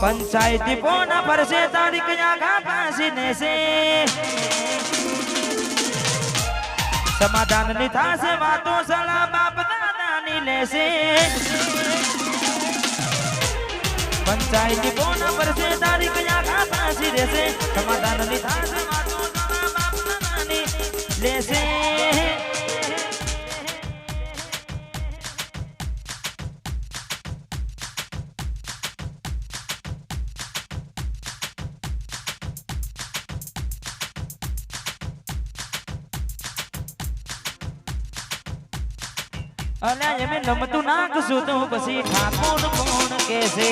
पंचायती पोना पर से तारीख आगा पासीने से समाधान निथा से बातों सलाह बाप दादा नीले से पंचायती पोना पर से तारीख आगा पासीने से समाधान निथा से बातों सलाह बाप दादा नीले से अल्या ये में नमतु नाक सुतु पसी ठाकुर कौन कैसे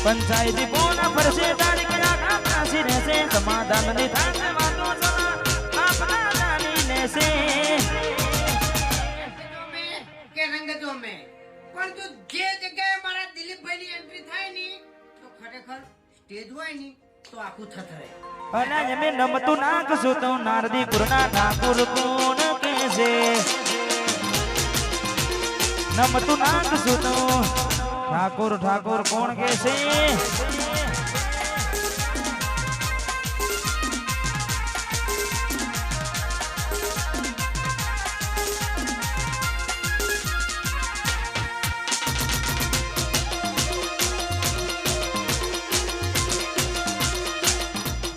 पंचायती पोना पर से तारीख आगा पासी ने से समाधान निथा से बातों सलाह बाप दादा नीले से के रंगतो में पण जो जे जगह मारा दिलीप भाई ની એન્ટ્રી થાય ની તો ખરેખર સ્ટેજ હોય ની તો આખું થથરે अल्या ये में नमतु नाक सुतु नारदी पुरना ठाकुर कौन कैसे नमतु नाक सुतु ठाकुर ठाकुर कौन कैसे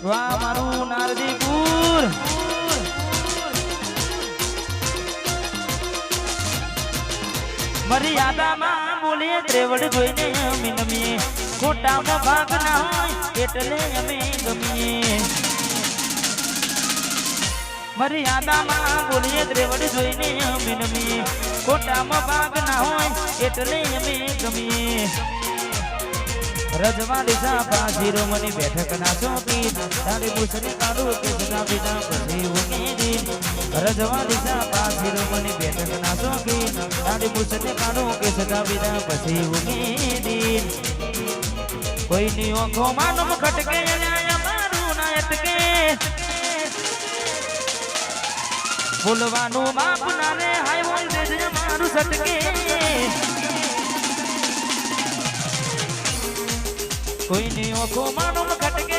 वाह मारू नारदीपुर मर्यादा में बोले त्रेवड़ जोईने अमी नमीए खोटा में भाग ना होय एटले अमे गमीए मर्यादा में बोले त्रेवड़ जोईने अमी नमीए खोटा में भाग ना होय एटले अमे गमीए रजवा दिशा पासीरो मनी बैठक ना चौकी तारे मुसने काढू के सदा बिना पसी होगी दिन रजवा दिशा पासीरो मनी बैठक ना चौकी तारे मुसने काढू के सदा बिना पसी होगी दिन कोई नी आंखों मानो खटके या मारू ना अटके बोलवानु माप ना रे हाय बोल दे मारू सटके कोई नहीं ओखो मानो खटके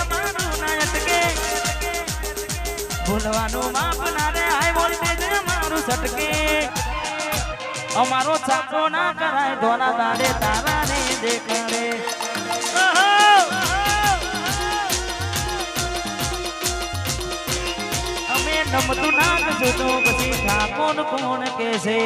मानो ना अटके बोलवानो माप ना रे हाय बोलते जे मारू सटके अमारो छापो ना कराय दोना दाड़े तारा ने देखाड़े अमे नमतु नाक सुतो पसी ठाकुर कौन कैसे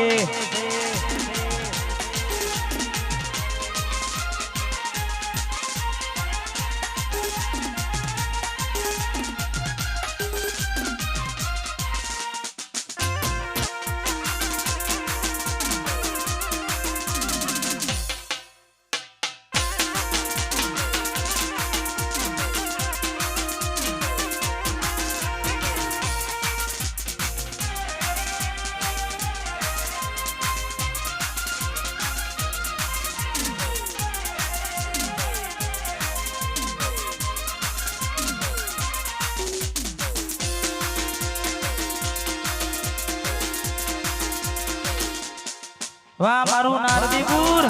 वाह मारू नारदीपुर